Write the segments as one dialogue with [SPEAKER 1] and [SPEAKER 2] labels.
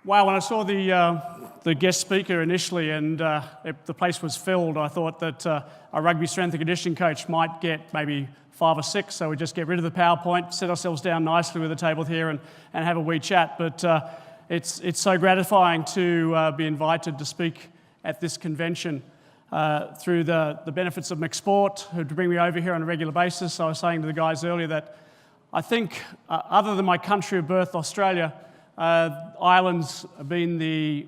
[SPEAKER 1] Wow, when I saw the guest speaker initially and the place was filled, I thought that a rugby strength and conditioning coach might get maybe 5 or 6, so we just get rid of the PowerPoint, sit ourselves down nicely with a table here and have a wee chat. But it's so gratifying to be invited to speak at this convention through the benefits of McSport, who bring me over here on a regular basis. I was saying to the guys earlier that I think, other than my country of birth, Australia, Ireland's been the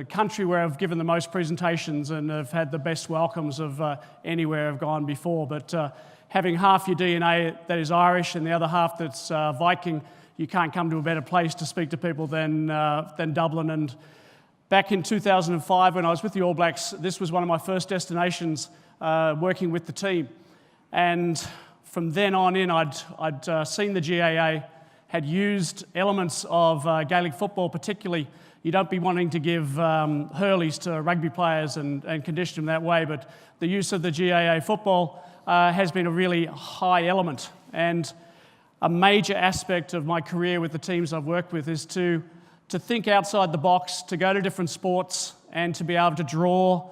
[SPEAKER 1] country where I've given the most presentations and have had the best welcomes of anywhere I've gone before. But having half your DNA that is Irish and the other half that's Viking, you can't come to a better place to speak to people than Dublin. And back in 2005, when I was with the All Blacks, this was one of my first destinations working with the team. And from then on in, I'd seen the GAA, had used elements of Gaelic football particularly. You don't be wanting to give hurleys to rugby players and condition them that way, but the use of the GAA football has been a really high element. And a major aspect of my career with the teams I've worked with is to think outside the box, to go to different sports and to be able to draw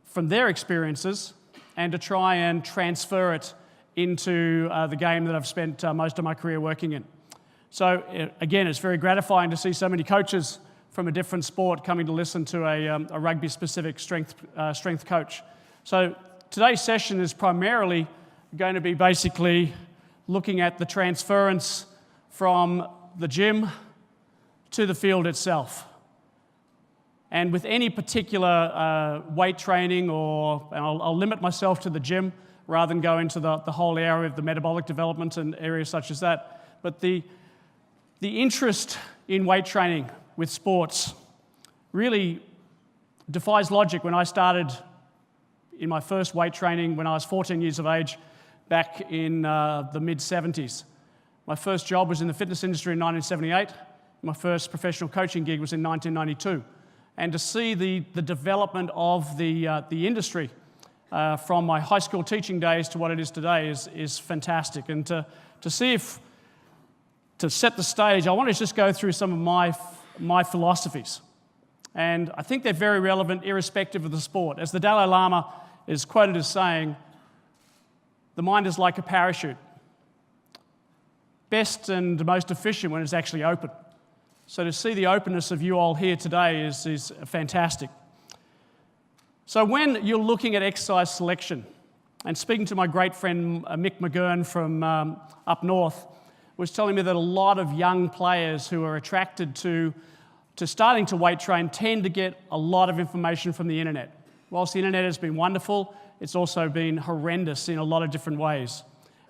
[SPEAKER 1] from their experiences and to try and transfer it into the game that I've spent most of my career working in. So again, it's very gratifying to see so many coaches from a different sport coming to listen to a rugby-specific strength coach. So today's session is primarily going to be basically looking at the transference from the gym to the field itself. And with any particular weight training, and I'll limit myself to the gym rather than go into the whole area of the metabolic development and areas such as that. But the interest in weight training with sports really defies logic. When I started in my first weight training when I was 14 years of age back in the mid-70s. My first job was in the fitness industry in 1978. My first professional coaching gig was in 1992. And to see the development of the industry from my high school teaching days to what it is today is fantastic. And to see if, to set the stage, I want to just go through some of my philosophies. And I think they're very relevant irrespective of the sport. As the Dalai Lama is quoted as saying, the mind is like a parachute. Best and most efficient when it's actually open. So to see the openness of you all here today is fantastic. So when you're looking at exercise selection, and speaking to my great friend Mick McGurn from up north, was telling me that a lot of young players who are attracted to starting to weight train tend to get a lot of information from the internet. Whilst the internet has been wonderful, it's also been horrendous in a lot of different ways.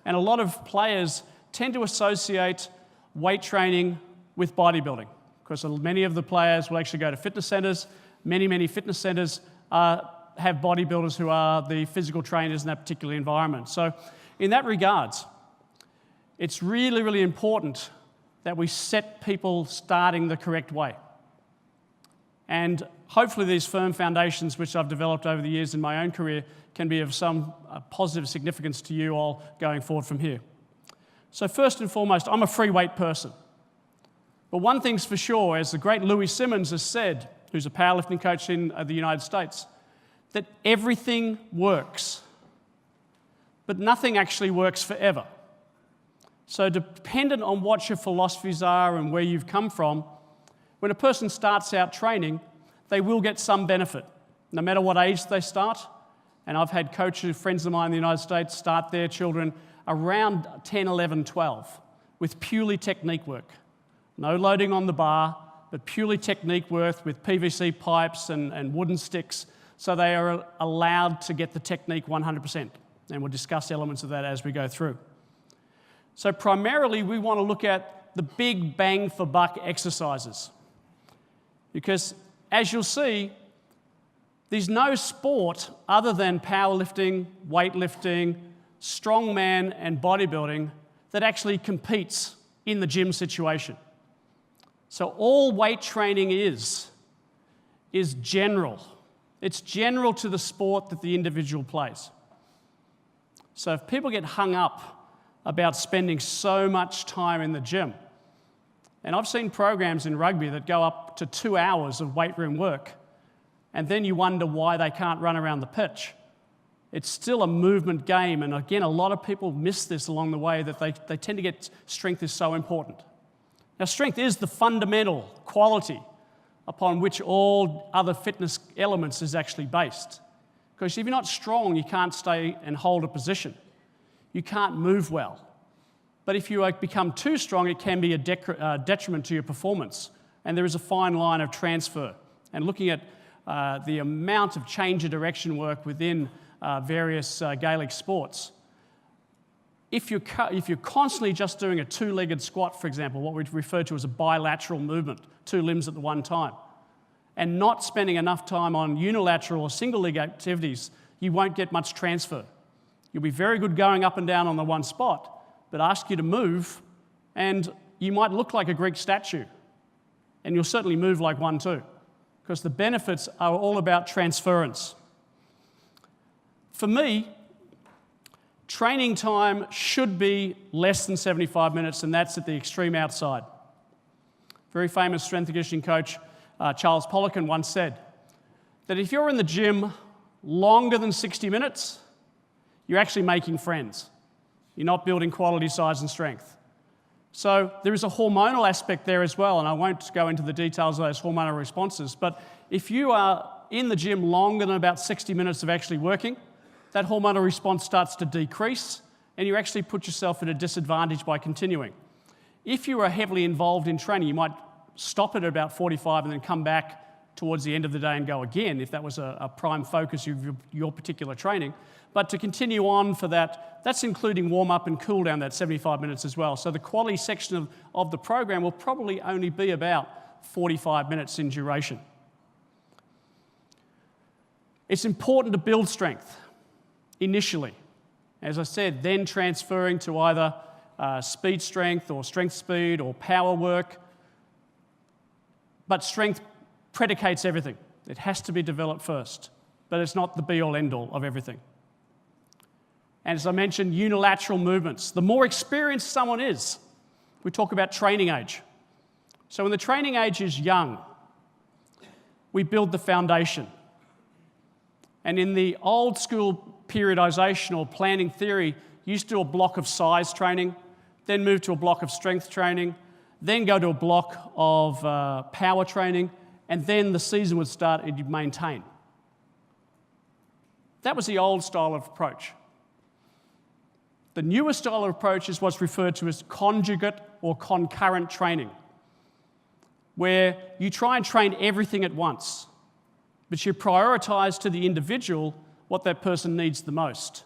[SPEAKER 1] And a lot of players tend to associate weight training with bodybuilding, because many of the players will actually go to fitness centers. Many fitness centers have bodybuilders who are the physical trainers in that particular environment. So in that regards, it's really, really important that we set people starting the correct way. And hopefully these firm foundations which I've developed over the years in my own career can be of some positive significance to you all going forward from here. So first and foremost, I'm a free weight person. But one thing's for sure, as the great Louis Simmons has said, who's a powerlifting coach in the United States, that everything works, but nothing actually works forever. So dependent on what your philosophies are and where you've come from, when a person starts out training, they will get some benefit, no matter what age they start. And I've had coaches, friends of mine in the United States, start their children around 10, 11, 12 with purely technique work. No loading on the bar, but purely technique work with PVC pipes and wooden sticks, so they are allowed to get the technique 100%. And we'll discuss elements of that as we go through. So primarily, we want to look at the big bang for buck exercises. Because as you'll see, there's no sport other than powerlifting, weightlifting, strongman, and bodybuilding that actually competes in the gym situation. So all weight training is general. It's general to the sport that the individual plays. So if people get hung up about spending so much time in the gym, And I've seen programs in rugby that go up to 2 hours of weight room work, and then you wonder why they can't run around the pitch. It's still a movement game, and again, a lot of people miss this along the way, that they tend to get strength is so important. Now, strength is the fundamental quality upon which all other fitness elements is actually based. Because if you're not strong, you can't stay and hold a position. You can't move well. But if you become too strong, it can be a detriment to your performance. And there is a fine line of transfer. And looking at the amount of change of direction work within various Gaelic sports, if you're constantly just doing a two-legged squat, for example, what we refer to as a bilateral movement, 2 limbs at the one time, and not spending enough time on unilateral or single-leg activities, you won't get much transfer. You'll be very good going up and down on the one spot, but ask you to move, and you might look like a Greek statue, and you'll certainly move like one too, because the benefits are all about transference. For me, training time should be less than 75 minutes, and that's at the extreme outside. Very famous strength and conditioning coach, Charles Poliquin, once said that if you're in the gym longer than 60 minutes, you're actually making friends. You're not building quality, size, and strength. So there is a hormonal aspect there as well, and I won't go into the details of those hormonal responses, but if you are in the gym longer than about 60 minutes of actually working, that hormonal response starts to decrease, and you actually put yourself at a disadvantage by continuing. If you are heavily involved in training, you might stop it at about 45 and then come back towards the end of the day and go again, if that was a prime focus of your particular training. But to continue on for that, that's including warm-up and cool-down, that 75 minutes as well. So the quality section of the program will probably only be about 45 minutes in duration. It's important to build strength initially. As I said, then transferring to either speed strength or strength speed or power work. But strength predicates everything. It has to be developed first, but it's not the be-all, end-all of everything. And as I mentioned, unilateral movements. The more experienced someone is, we talk about training age. So when the training age is young, we build the foundation. And in the old school periodization or planning theory, you used to do a block of size training, then move to a block of strength training, then go to a block of power training, and then the season would start and you'd maintain. That was the old style of approach. The newer style of approach is what's referred to as conjugate or concurrent training, where you try and train everything at once, but you prioritize to the individual what that person needs the most.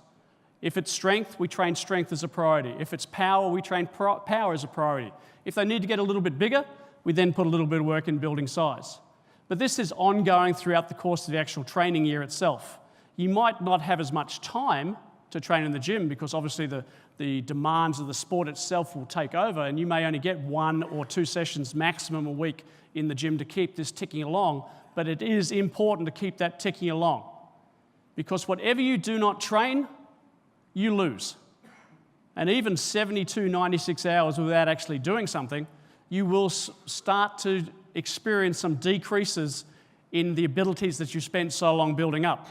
[SPEAKER 1] If it's strength, we train strength as a priority. If it's power, we train power as a priority. If they need to get a little bit bigger, we then put a little bit of work in building size. But this is ongoing throughout the course of the actual training year itself. You might not have as much time to train in the gym because obviously the demands of the sport itself will take over, and you may only get 1 or 2 sessions maximum a week in the gym to keep this ticking along, but it is important to keep that ticking along. Because whatever you do not train, you lose. And even 72, 96 hours without actually doing something, you will start to experience some decreases in the abilities that you spent so long building up.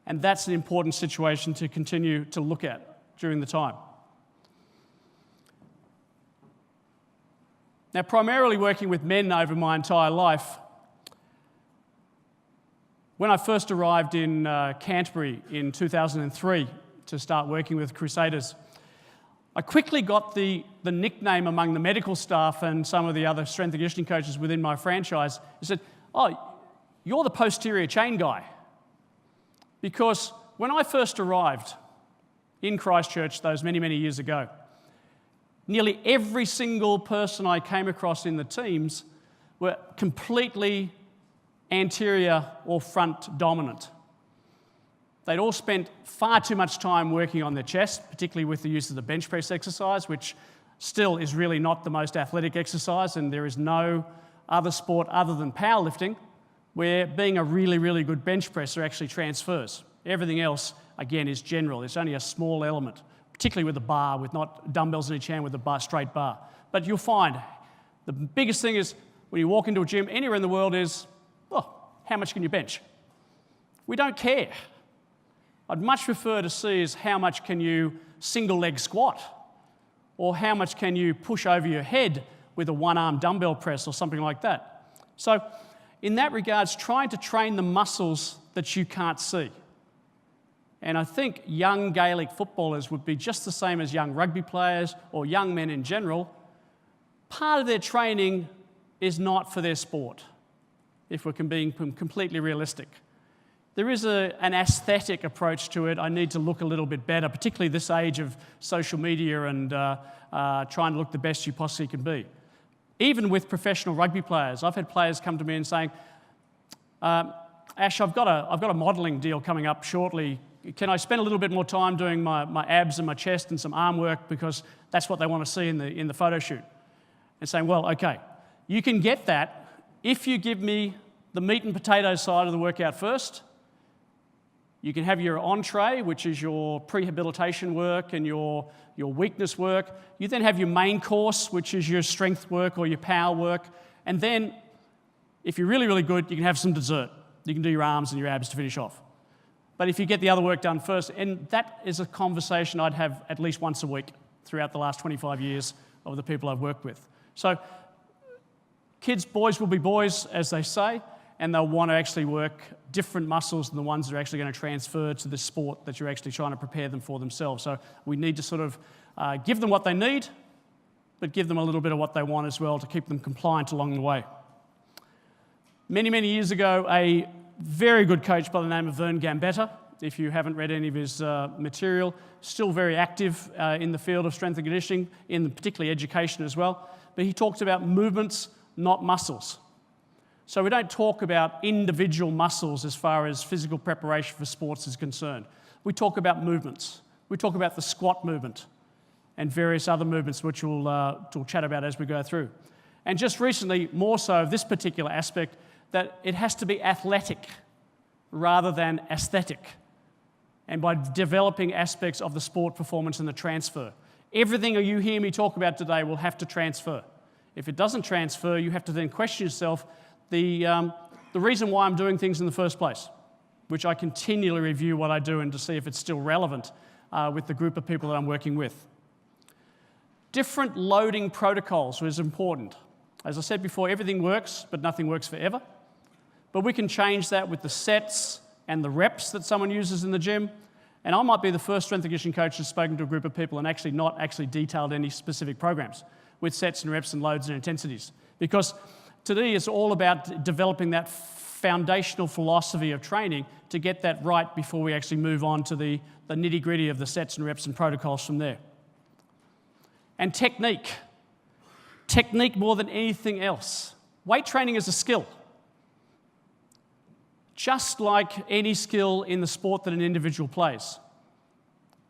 [SPEAKER 1] And that's an important situation to continue to look at during the time. Now, primarily working with men over my entire life, when I first arrived in Canterbury in 2003 to start working with Crusaders, I quickly got the nickname among the medical staff and some of the other strength and conditioning coaches within my franchise. They said, "Oh, you're the posterior chain guy." Because when I first arrived in Christchurch those many, many years ago, nearly every single person I came across in the teams were completely anterior or front dominant. They'd all spent far too much time working on their chest, particularly with the use of the bench press exercise, which still is really not the most athletic exercise, and there is no other sport other than powerlifting where being a really, really good bench presser actually transfers. Everything else, again, is general. It's only a small element, particularly with the bar, with not dumbbells in each hand, with a straight bar. But you'll find The biggest thing is when you walk into a gym anywhere in the world is, well, how much can you bench? We don't care. I'd much prefer to see is how much can you single leg squat, or how much can you push over your head with a one-arm dumbbell press or something like that. So in that regards, trying to train the muscles that you can't see. And I think young Gaelic footballers would be just the same as young rugby players or young men in general. Part of their training is not for their sport, if we're being completely realistic. There is an aesthetic approach to it. I need to look a little bit better, particularly this age of social media and trying to look the best you possibly can be. Even with professional rugby players, I've had players come to me and saying, Ash, I've got a modelling deal coming up shortly. Can I spend a little bit more time doing my abs and my chest and some arm work because that's what they want to see in the photo shoot? And saying, well, okay, you can get that if you give me the meat and potatoes side of the workout first. You can have your entree, which is your prehabilitation work and your weakness work. You then have your main course, which is your strength work or your power work. And then, if you're really, really good, you can have some dessert. You can do your arms and your abs to finish off. But if you get the other work done first, and that is a conversation I'd have at least once a week throughout the last 25 years of the people I've worked with. So, boys will be boys, as they say, and they'll want to actually work different muscles than the ones that are actually going to transfer to the sport that you're actually trying to prepare them for themselves. So we need to sort of give them what they need, but give them a little bit of what they want as well to keep them compliant along the way. Many, many years ago, a very good coach by the name of Vern Gambetta, if you haven't read any of his material, still very active in the field of strength and conditioning, in particularly education as well, but he talked about movements, not muscles. So we don't talk about individual muscles as far as physical preparation for sports is concerned. We talk about movements. We talk about the squat movement and various other movements which we'll chat about as we go through. And just recently, more so of this particular aspect, that it has to be athletic rather than aesthetic, and by developing aspects of the sport performance and the transfer. Everything you hear me talk about today will have to transfer. If it doesn't transfer, you have to then question yourself the reason why I'm doing things in the first place, which I continually review what I do and to see if it's still relevant with the group of people that I'm working with. Different loading protocols is important. As I said before, everything works, but nothing works forever. But we can change that with the sets and the reps that someone uses in the gym. And I might be the first strength and conditioning coach that's spoken to a group of people and actually not detailed any specific programs with sets and reps and loads and intensities. Because today it's all about developing that foundational philosophy of training to get that right before we actually move on to the nitty-gritty of the sets and reps and protocols from there. And technique. Technique more than anything else. Weight training is a skill. Just like any skill in the sport that an individual plays.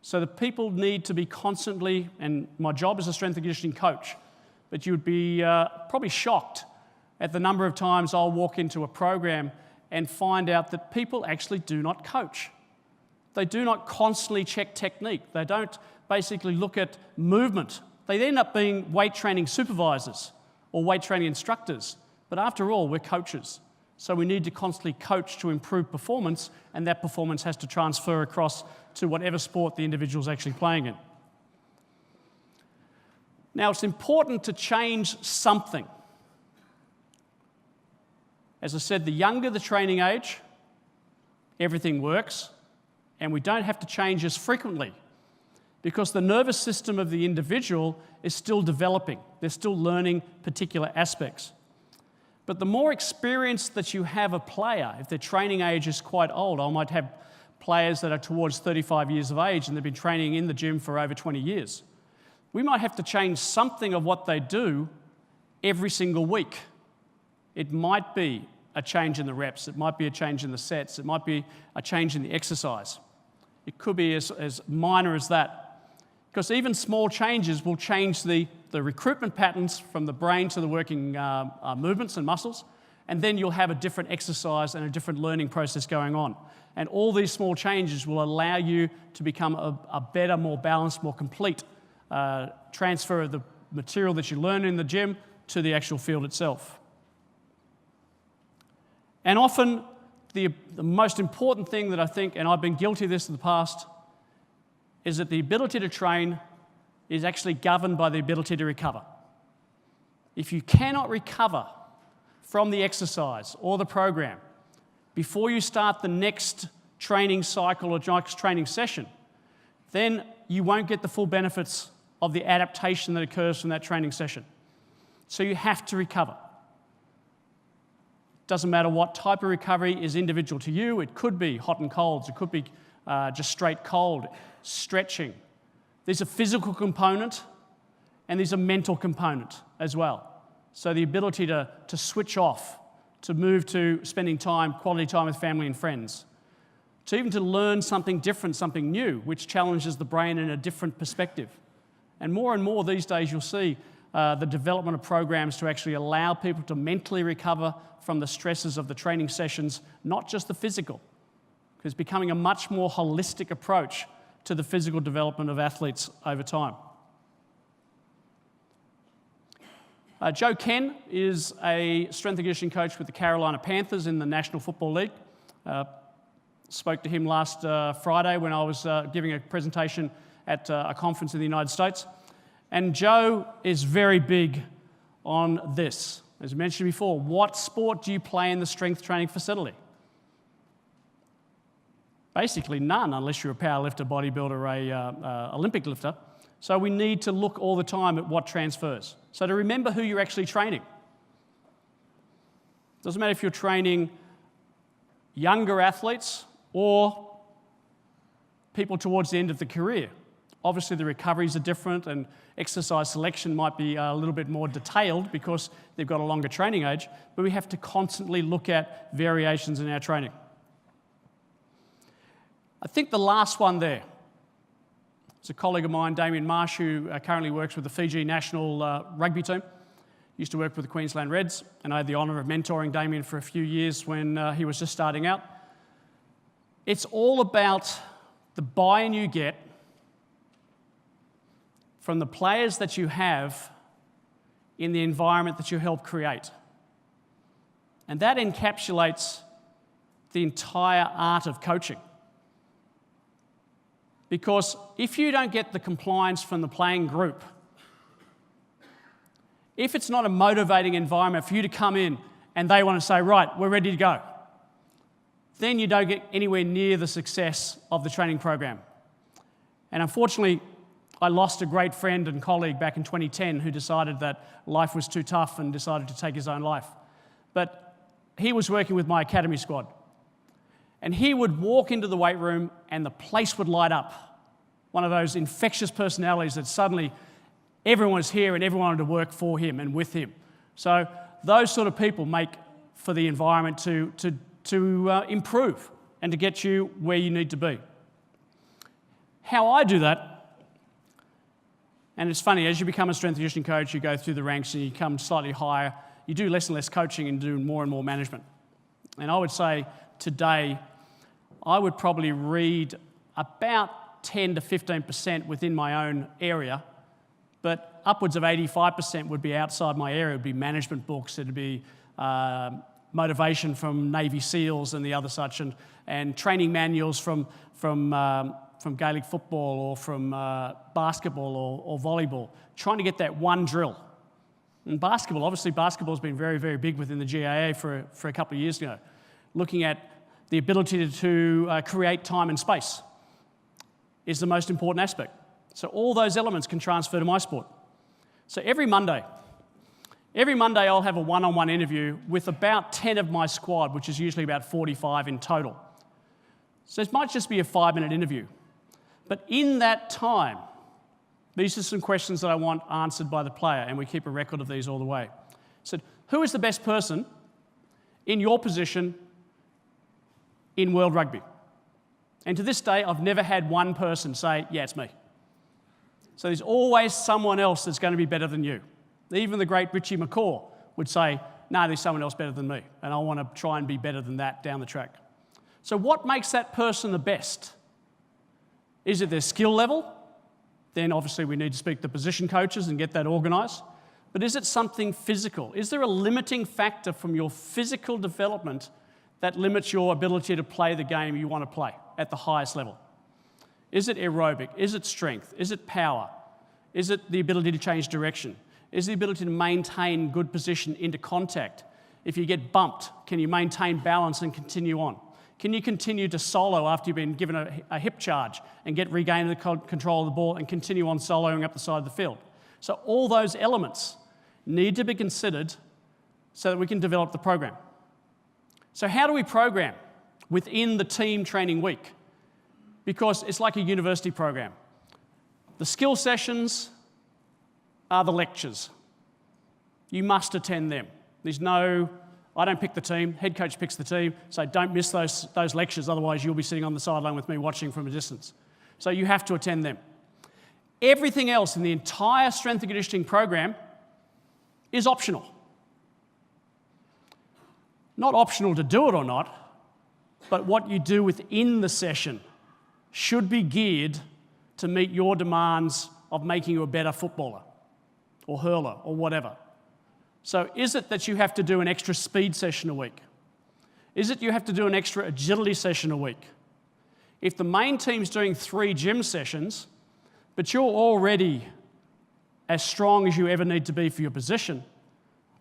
[SPEAKER 1] So the people need to be constantly, and my job is a strength and conditioning coach, but you would be probably shocked at the number of times I'll walk into a program and find out that people actually do not coach. They do not constantly check technique. They don't basically look at movement. They end up being weight training supervisors or weight training instructors. But after all, we're coaches. So we need to constantly coach to improve performance, and that performance has to transfer across to whatever sport the individual's actually playing in. Now, it's important to change something. As I said, the younger the training age, everything works, and we don't have to change as frequently because the nervous system of the individual is still developing. They're still learning particular aspects. But the more experience that you have a player, if their training age is quite old, I might have players that are towards 35 years of age and they've been training in the gym for over 20 years. We might have to change something of what they do every single week. It might be a change in the reps, it might be a change in the sets, it might be a change in the exercise. It could be as minor as that. Because even small changes will change the recruitment patterns from the brain to the working movements and muscles, and then you'll have a different exercise and a different learning process going on. And all these small changes will allow you to become a better, more balanced, more complete transfer of the material that you learn in the gym to the actual field itself. And often, the most important thing that I think, and I've been guilty of this in the past, is that the ability to train is actually governed by the ability to recover. If you cannot recover from the exercise or the program before you start the next training cycle or next training session, then you won't get the full benefits of the adaptation that occurs from that training session. So you have to recover. Doesn't matter what type of recovery is individual to you. It could be hot and colds. It could be just straight cold, stretching. There's a physical component and there's a mental component as well. So the ability to switch off, to move to spending time, quality time with family and friends, to even to learn something different, something new, which challenges the brain in a different perspective. And more these days you'll see the development of programs to actually allow people to mentally recover from the stresses of the training sessions, not just the physical, because it's becoming a much more holistic approach to the physical development of athletes over time. Joe Ken is a strength and conditioning coach with the Carolina Panthers in the National Football League. Spoke to him last Friday when I was giving a presentation at a conference in the United States. And Joe is very big on this. As I mentioned before, what sport do you play in the strength training facility? Basically none, unless you're a powerlifter, bodybuilder, a Olympic lifter. So we need to look all the time at what transfers. So to remember who you're actually training. Doesn't matter if you're training younger athletes or people towards the end of the career. Obviously the recoveries are different and exercise selection might be a little bit more detailed because they've got a longer training age, but we have to constantly look at variations in our training. I think the last one there is a colleague of mine, Damien Marsh, who currently works with the Fiji national rugby team. Used to work with the Queensland Reds, and I had the honour of mentoring Damien for a few years when he was just starting out. It's all about the buy-in you get from the players that you have in the environment that you help create. And that encapsulates the entire art of coaching. Because if you don't get the compliance from the playing group, if it's not a motivating environment for you to come in and they want to say, right, we're ready to go, then you don't get anywhere near the success of the training program. And unfortunately, I lost a great friend and colleague back in 2010 who decided that life was too tough and decided to take his own life. But he was working with my academy squad. And he would walk into the weight room and the place would light up. One of those infectious personalities that suddenly everyone was here and everyone wanted to work for him and with him. So those sort of people make for the environment to improve and to get you where you need to be. How I do that, and it's funny, as you become a strength and conditioning coach, you go through the ranks and you come slightly higher, you do less and less coaching and do more and more management. And I would say today, I would probably read about 10 to 15% within my own area, but upwards of 85% would be outside my area. It would be management books, it would be motivation from Navy SEALs and the other such, and training manuals from Gaelic football or from basketball or volleyball, trying to get that one drill. And basketball, obviously basketball has been very, very big within the GAA for a couple of years now, looking at the ability to create time and space is the most important aspect. So all those elements can transfer to my sport. So every Monday I'll have a one-on-one interview with about 10 of my squad, which is usually about 45 in total. So it might just be a 5-minute interview. But in that time, these are some questions that I want answered by the player, and we keep a record of these all the way. So who is the best person in your position in world rugby? And to this day, I've never had one person say, yeah, it's me. So there's always someone else that's going to be better than you. Even the great Richie McCaw would say, no, there's someone else better than me, and I want to try and be better than that down the track. So what makes that person the best? Is it their skill level? Then obviously we need to speak to position coaches and get that organised. but is it something physical? Is there a limiting factor from your physical development that limits your ability to play the game you want to play at the highest level? Is it aerobic? Is it strength? Is it power? Is it the ability to change direction? Is the ability to maintain good position into contact? If you get bumped, can you maintain balance and continue on? Can you continue to solo after you've been given a hip charge and regain the control of the ball and continue on soloing up the side of the field? So all those elements need to be considered so that we can develop the program. So how do we program within the team training week? Because it's like a university program. The skill sessions are the lectures. You must attend them. There's no, I don't pick the team, head coach picks the team, so don't miss those lectures, otherwise you'll be sitting on the sideline with me watching from a distance. So you have to attend them. Everything else in the entire strength and conditioning program is optional. Not optional to do it or not, but what you do within the session should be geared to meet your demands of making you a better footballer or hurler or whatever. So is it that you have to do an extra speed session a week? Is it you have to do an extra agility session a week? If the main team's doing 3 gym sessions, but you're already as strong as you ever need to be for your position,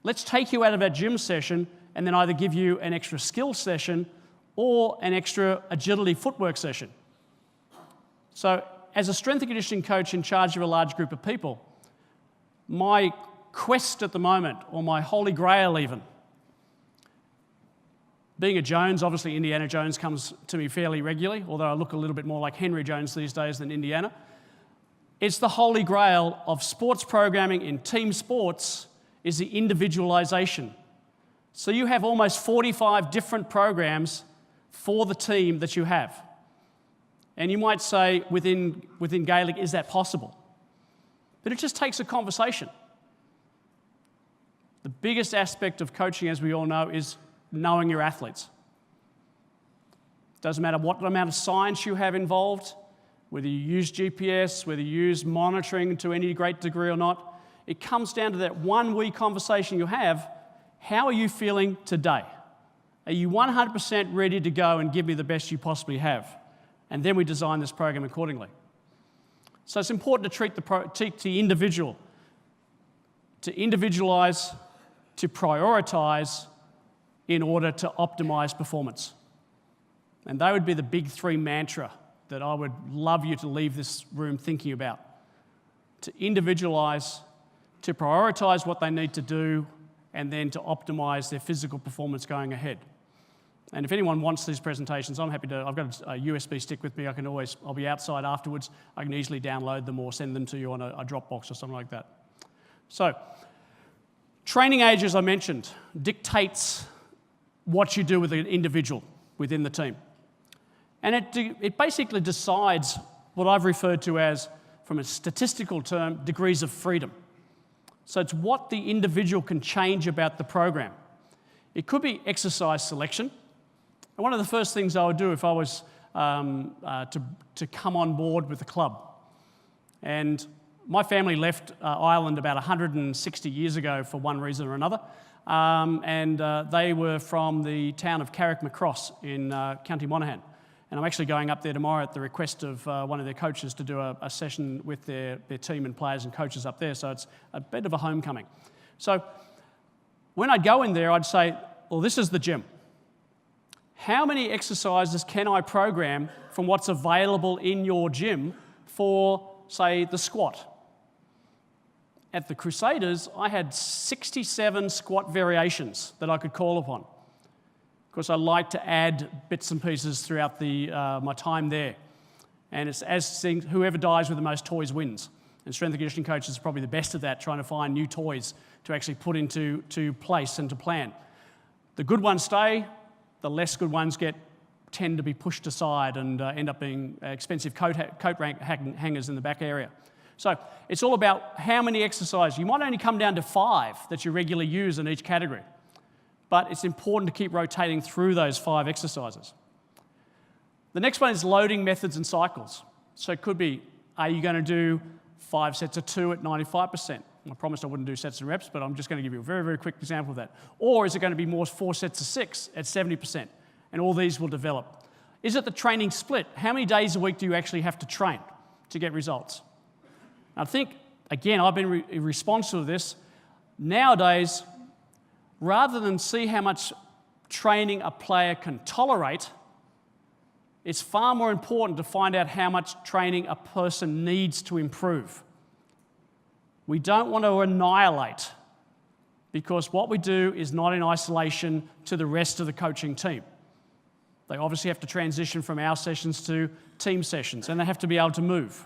[SPEAKER 1] let's take you out of that gym session and then either give you an extra skill session or an extra agility footwork session. So as a strength and conditioning coach in charge of a large group of people, my quest at the moment, or my holy grail even, being a Jones, obviously Indiana Jones comes to me fairly regularly, although I look a little bit more like Henry Jones these days than Indiana. It's the holy grail of sports programming in team sports is the individualization. So you have almost 45 different programs for the team that you have. And you might say within GAALearning, is that possible? But it just takes a conversation. The biggest aspect of coaching, as we all know, is knowing your athletes. Doesn't matter what amount of science you have involved, whether you use GPS, whether you use monitoring to any great degree or not, it comes down to that 1 week conversation you have. How are you feeling today? Are you 100% ready to go and give me the best you possibly have? And then we design this program accordingly. So it's important to treat the individual, to individualize, to prioritize in order to optimize performance. And they would be the big 3 mantra that I would love you to leave this room thinking about. To individualize, to prioritize what they need to do, and then to optimize their physical performance going ahead. And if anyone wants these presentations, I'm happy to, I've got a USB stick with me, I'll be outside afterwards, I can easily download them or send them to you on a Dropbox or something like that. So, training age, as I mentioned, dictates what you do with an individual within the team. And it basically decides what I've referred to as, from a statistical term, degrees of freedom. So it's what the individual can change about the program. It could be exercise selection. And one of the first things I would do if I was to come on board with the club. And my family left Ireland about 160 years ago for one reason or another. They were from the town of Carrickmacross in County Monaghan. And I'm actually going up there tomorrow at the request of one of their coaches to do a session with their team and players and coaches up there. So it's a bit of a homecoming. So when I'd go in there, I'd say, well, this is the gym. How many exercises can I program from what's available in your gym for, say, the squat? At the Crusaders, I had 67 squat variations that I could call upon. Of course, I like to add bits and pieces throughout my time there. And it's whoever dies with the most toys wins. And strength and conditioning coaches are probably the best at that, trying to find new toys to actually put into place and to plan. The good ones stay, the less good ones tend to be pushed aside and end up being expensive coat hangers in the back area. So it's all about how many exercises. You might only come down to 5 that you regularly use in each category. But it's important to keep rotating through those 5 exercises. The next one is loading methods and cycles. So it could be, are you going to do 5 sets of 2 at 95%, I promised I wouldn't do sets and reps, but I'm just going to give you a very, very quick example of that. Or is it going to be more 4 sets of 6 at 70%? And all these will develop. Is it the training split? How many days a week do you actually have to train to get results? I think, again, I've been responsible to this. Nowadays, rather than see how much training a player can tolerate, it's far more important to find out how much training a person needs to improve. We don't want to annihilate, because what we do is not in isolation to the rest of the coaching team. They obviously have to transition from our sessions to team sessions, and they have to be able to move.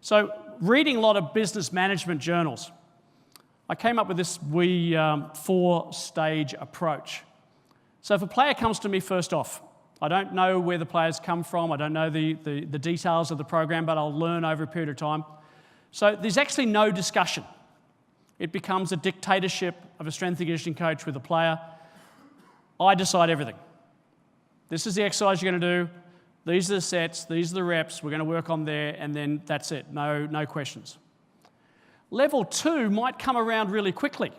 [SPEAKER 1] So, reading a lot of business management journals, I came up with this wee 4-stage approach. So if a player comes to me first off, I don't know where the players come from, I don't know the details of the program, but I'll learn over a period of time. So there's actually no discussion. It becomes a dictatorship of a strength and conditioning coach with a player. I decide everything. This is the exercise you're going to do, these are the sets, these are the reps, we're going to work on there, and then that's it, no questions. Level 2 might come around really quickly.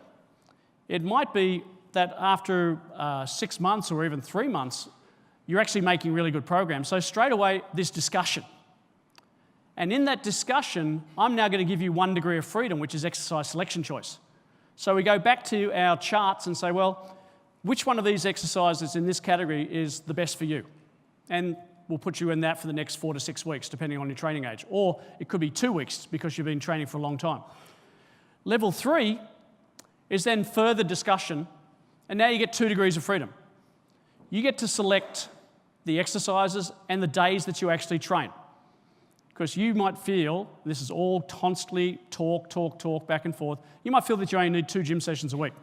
[SPEAKER 1] It might be that after 6 months or even 3 months, you're actually making really good programs. So straight away, this discussion. And in that discussion, I'm now going to give you 1 degree of freedom, which is exercise selection choice. So we go back to our charts and say, well, which one of these exercises in this category is the best for you? And we'll put you in that for the next 4 to 6 weeks, depending on your training age. Or it could be 2 weeks because you've been training for a long time. Level 3 is then further discussion, and now you get 2 degrees of freedom. You get to select the exercises and the days that you actually train. Because you might feel, this is all constantly talk, back and forth, you might feel that you only need 2 gym sessions a week.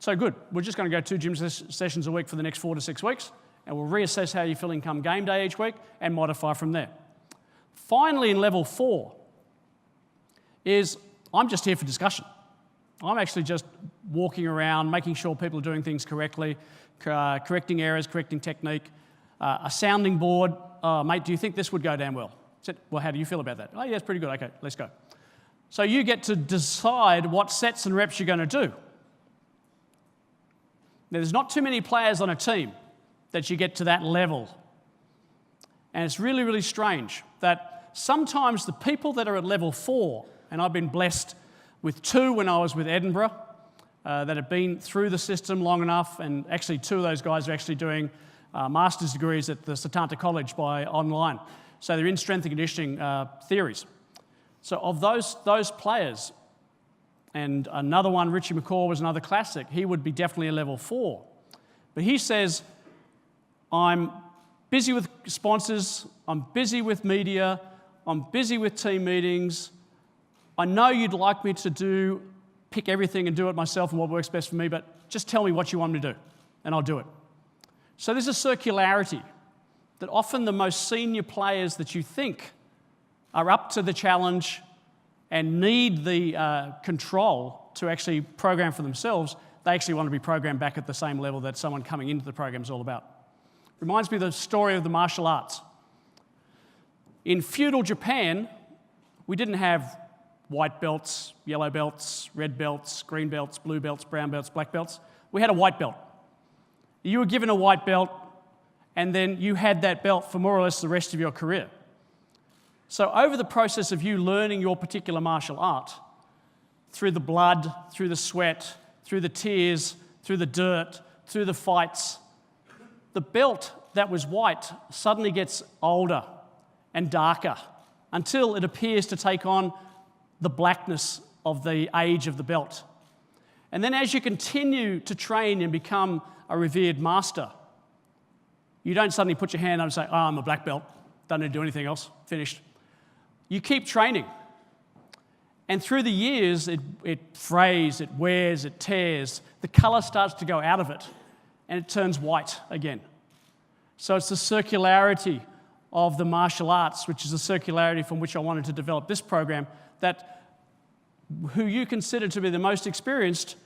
[SPEAKER 1] So good, we're just going to go 2 gym sessions a week for the next 4 to 6 weeks, and we'll reassess how you're feeling come game day each week and modify from there. Finally, in level 4 is, I'm just here for discussion. I'm actually just walking around, making sure people are doing things correctly, correcting errors, correcting technique, a sounding board. Mate, do you think this would go down well? I said, well, how do you feel about that? Oh, yeah, it's pretty good. Okay, let's go. So you get to decide what sets and reps you're going to do. Now, there's not too many players on a team that you get to that level. And it's really, really strange that sometimes the people that are at level 4, and I've been blessed with 2 when I was with Edinburgh, that have been through the system long enough, and actually 2 of those guys are actually doing master's degrees at the Setanta College by online. So they're in strength and conditioning theories. So of those players, and another one, Richie McCaw, was another classic, he would be definitely a level 4. But he says, I'm busy with sponsors, I'm busy with media, I'm busy with team meetings. I know you'd like me to pick everything and do it myself and what works best for me, but just tell me what you want me to do, and I'll do it. So there's a circularity that often the most senior players that you think are up to the challenge and need the control to actually program for themselves, they actually want to be programmed back at the same level that someone coming into the program is all about. Reminds me of the story of the martial arts. In feudal Japan, we didn't have white belts, yellow belts, red belts, green belts, blue belts, brown belts, black belts. We had a white belt. You were given a white belt, and then you had that belt for more or less the rest of your career. So over the process of you learning your particular martial art, through the blood, through the sweat, through the tears, through the dirt, through the fights, the belt that was white suddenly gets older and darker until it appears to take on the blackness of the age of the belt. And then as you continue to train and become a revered master, you don't suddenly put your hand up and say, oh, I'm a black belt, don't need to do anything else, finished. You keep training. And through the years, it frays, it wears, it tears. The colour starts to go out of it, and it turns white again. So it's the circularity of the martial arts, which is the circularity from which I wanted to develop this program, that who you consider to be the most experienced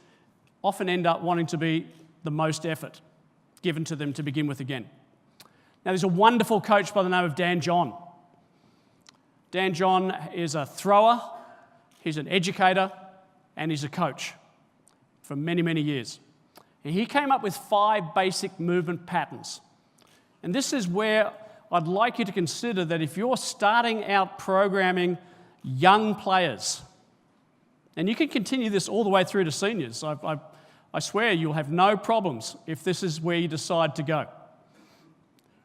[SPEAKER 1] often end up wanting to be the most effort given to them to begin with again. Now, there's a wonderful coach by the name of Dan John. Dan John is a thrower. He's an educator and he's a coach for many, many years. And he came up with 5 basic movement patterns. And this is where I'd like you to consider that if you're starting out programming young players, and you can continue this all the way through to seniors, I swear you'll have no problems if this is where you decide to go,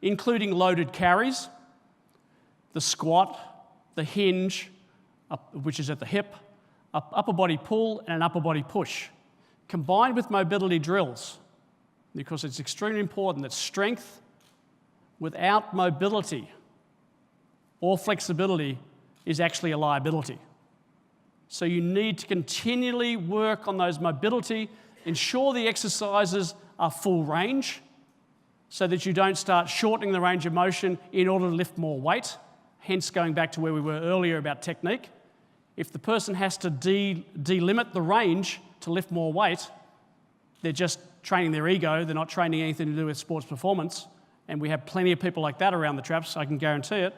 [SPEAKER 1] including loaded carries, the squat, the hinge, which is at the hip, upper body pull, and an upper body push, combined with mobility drills, because it's extremely important that strength without mobility or flexibility is actually a liability. So you need to continually work on those mobility, ensure the exercises are full range so that you don't start shortening the range of motion in order to lift more weight, hence going back to where we were earlier about technique. If the person has to delimit the range to lift more weight, they're just training their ego, they're not training anything to do with sports performance. And we have plenty of people like that around the traps, I can guarantee it.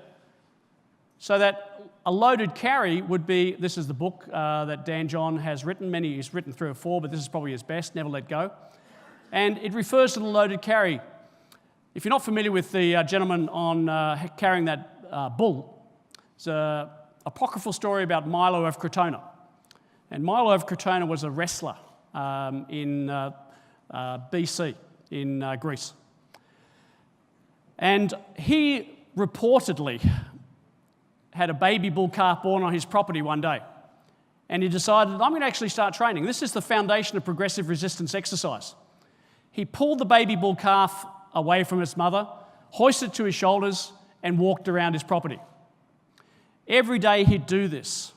[SPEAKER 1] So that a loaded carry would be, this is the book that Dan John has written, he's written 3 or 4, but this is probably his best, Never Let Go. And it refers to the loaded carry. If you're not familiar with the gentleman on carrying that bull, it's an apocryphal story about Milo of Crotona. And Milo of Crotona was a wrestler in BC, in Greece. And he reportedly had a baby bull calf born on his property one day. And he decided, I'm going to actually start training. This is the foundation of progressive resistance exercise. He pulled the baby bull calf away from its mother, hoisted it to his shoulders, and walked around his property. Every day he'd do this.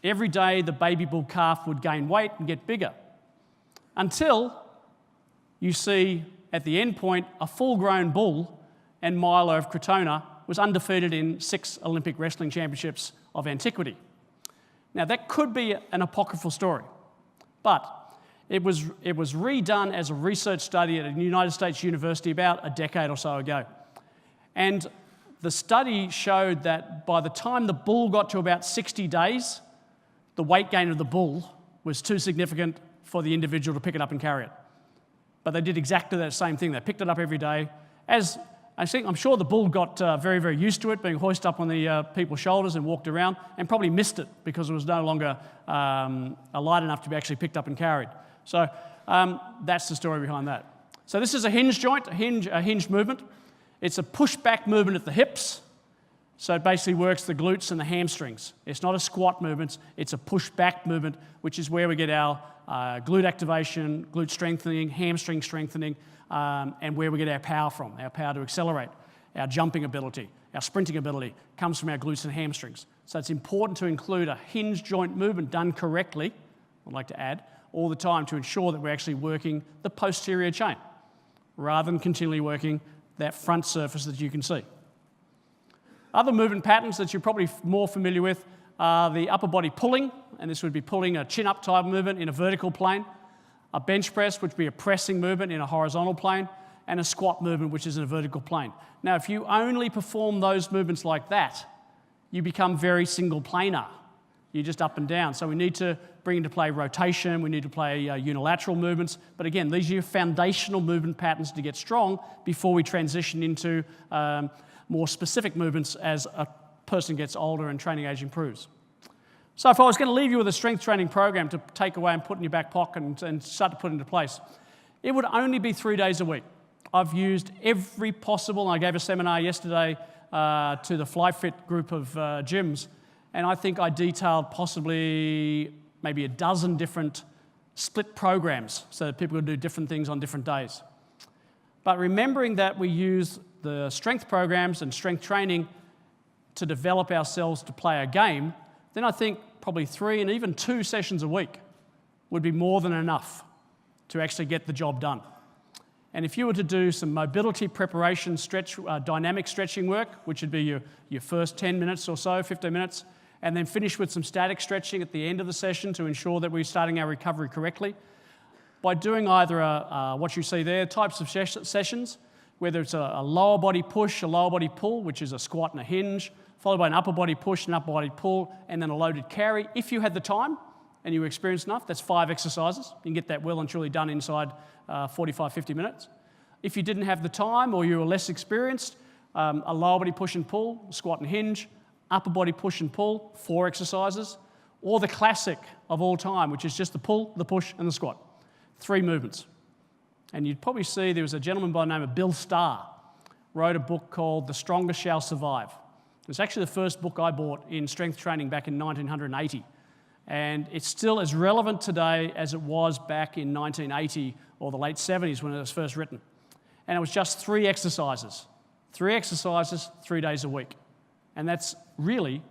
[SPEAKER 1] Every day the baby bull calf would gain weight and get bigger. Until you see at the end point a full-grown bull, and Milo of Crotona was undefeated in 6 Olympic wrestling championships of antiquity. Now that could be an apocryphal story, but it was redone as a research study at a United States university about a decade or so ago. And the study showed that by the time the bull got to about 60 days, the weight gain of the bull was too significant for the individual to pick it up and carry it. But they did exactly that same thing. They picked it up every day. I'm sure the bull got very, very used to it, being hoisted up on the people's shoulders and walked around, and probably missed it because it was no longer light enough to be actually picked up and carried. So that's the story behind that. So this is a hinge joint, a hinge movement. It's a push-back movement at the hips. So it basically works the glutes and the hamstrings. It's not a squat movement, it's a push-back movement, which is where we get our glute activation, glute strengthening, hamstring strengthening, and where we get our power from. Our power to accelerate, our jumping ability, our sprinting ability comes from our glutes and hamstrings. So it's important to include a hinge joint movement done correctly, I'd like to add, all the time to ensure that we're actually working the posterior chain rather than continually working that front surface that you can see. Other movement patterns that you're probably more familiar with are the upper body pulling, and this would be pulling a chin-up type movement in a vertical plane, a bench press, which would be a pressing movement in a horizontal plane, and a squat movement, which is in a vertical plane. Now, if you only perform those movements like that, you become very single planar. You're just up and down. So we need to bring into play rotation, we need to play unilateral movements, but again, these are your foundational movement patterns to get strong before we transition into more specific movements as a person gets older and training age improves. So if I was going to leave you with a strength training program to take away and put in your back pocket and start to put into place, it would only be 3 days a week. I've used every possible, and I gave a seminar yesterday to the FlyFit group of gyms, and I think I detailed possibly maybe a dozen different split programs so that people can do different things on different days. But remembering that we use the strength programs and strength training to develop ourselves to play a game, then I think probably 3 and even 2 sessions a week would be more than enough to actually get the job done. And if you were to do some mobility preparation, dynamic stretching work, which would be your first 10 minutes or so, 15 minutes, and then finish with some static stretching at the end of the session to ensure that we're starting our recovery correctly, by doing either what you see there, types of sessions, whether it's a lower body push, a lower body pull, which is a squat and a hinge, followed by an upper body push, an upper body pull, and then a loaded carry. If you had the time and you were experienced enough, that's 5 exercises. You can get that well and truly done inside 45, 50 minutes. If you didn't have the time or you were less experienced, a lower body push and pull, squat and hinge, upper body push and pull, 4 exercises, or the classic of all time, which is just the pull, the push, and the squat. 3 movements. And you'd probably see there was a gentleman by the name of Bill Starr, wrote a book called The Strongest Shall Survive. It's actually the first book I bought in strength training back in 1980. And it's still as relevant today as it was back in 1980 or the late 70s when it was first written. And it was just 3 exercises. 3 exercises, 3 days a week. And that's really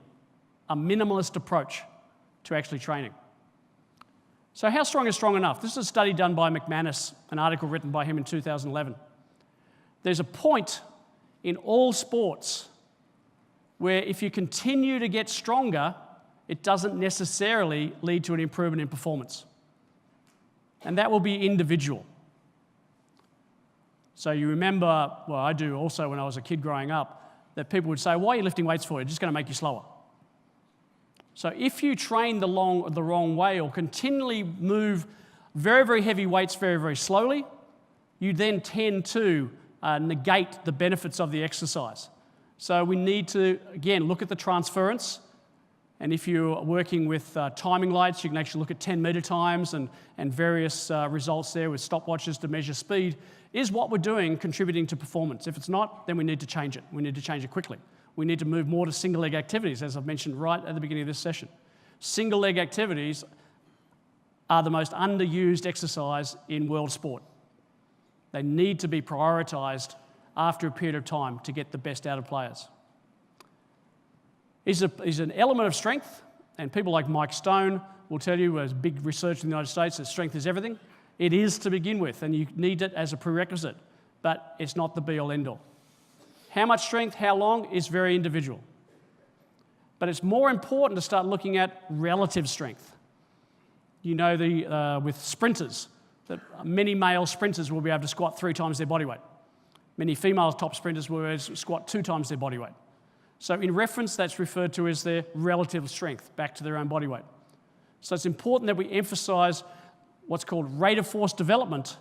[SPEAKER 1] a minimalist approach to actually training. So how strong is strong enough? This is a study done by McManus, an article written by him in 2011. There's a point in all sports where if you continue to get stronger, it doesn't necessarily lead to an improvement in performance. And that will be individual. So you remember, well, I do also when I was a kid growing up, that people would say, why are you lifting weights for? It's just going to make you slower. So if you train the wrong way or continually move very, very heavy weights very, very slowly, you then tend to negate the benefits of the exercise. So we need to, again, look at the transference. And if you're working with timing lights, you can actually look at 10-meter times and various results there with stopwatches to measure speed. Is what we're doing contributing to performance? If it's not, then we need to change it. We need to change it quickly. We need to move more to single leg activities, as I've mentioned right at the beginning of this session. Single leg activities are the most underused exercise in world sport. They need to be prioritized after a period of time to get the best out of players. Is an element of strength, and people like Mike Stone will tell you, as big research in the United States, that strength is everything. It is to begin with, and you need it as a prerequisite, but it's not the be-all, end-all. How much strength, how long, is very individual. But it's more important to start looking at relative strength. You know, with sprinters, that many male sprinters will be able to squat 3 times their body weight. Many female top sprinters will be able to squat 2 times their body weight. So in reference, that's referred to as their relative strength, back to their own body weight. So it's important that we emphasize what's called rate of force development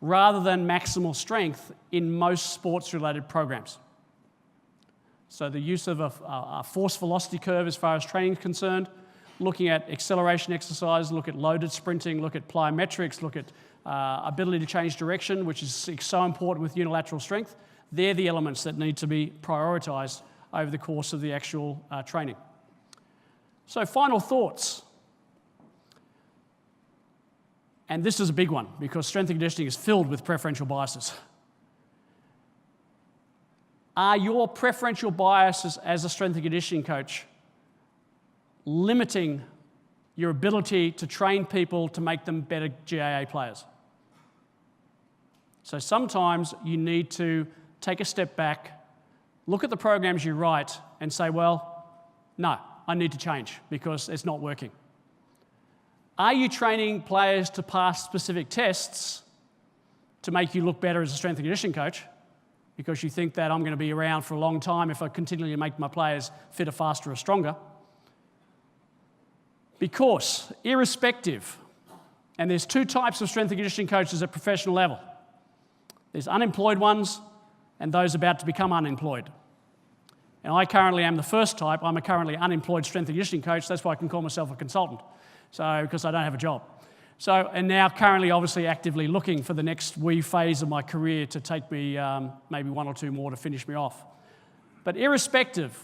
[SPEAKER 1] rather than maximal strength in most sports-related programs. So the use of a force velocity curve as far as training is concerned, looking at acceleration exercise, look at loaded sprinting, look at plyometrics, look at ability to change direction, which is so important with unilateral strength. They're the elements that need to be prioritized over the course of the actual training. So final thoughts. And this is a big one because strength and conditioning is filled with preferential biases. Are your preferential biases as a strength and conditioning coach limiting your ability to train people to make them better GAA players? So sometimes you need to take a step back, look at the programs you write and say, well, no, I need to change because it's not working. Are you training players to pass specific tests to make you look better as a strength and conditioning coach because you think that I'm going to be around for a long time if I continually make my players fitter, faster, or stronger? Because irrespective, and there's 2 types of strength and conditioning coaches at professional level. There's unemployed ones and those about to become unemployed. And I currently am the first type. I'm a currently unemployed strength and conditioning coach. That's why I can call myself a consultant. So, because I don't have a job. So, and now currently obviously actively looking for the next wee phase of my career to take me maybe 1 or 2 more to finish me off. But irrespective,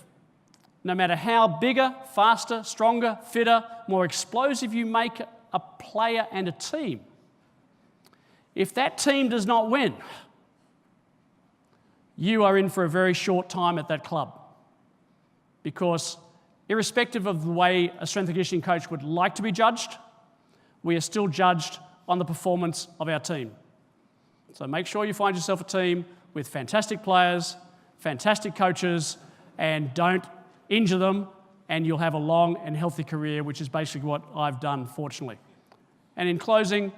[SPEAKER 1] no matter how bigger, faster, stronger, fitter, more explosive you make a player and a team, if that team does not win, you are in for a very short time at that club. Because irrespective of the way a strength and conditioning coach would like to be judged, we are still judged on the performance of our team. So make sure you find yourself a team with fantastic players, fantastic coaches, and don't injure them, and you'll have a long and healthy career, which is basically what I've done, fortunately. And in closing,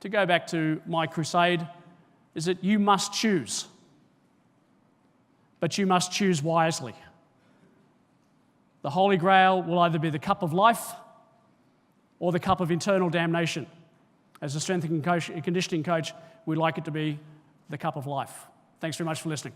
[SPEAKER 1] to go back to my crusade, is that you must choose. But you must choose wisely. The Holy Grail will either be the cup of life or the cup of eternal damnation. As a strength and conditioning coach, we'd like it to be the cup of life. Thanks very much for listening.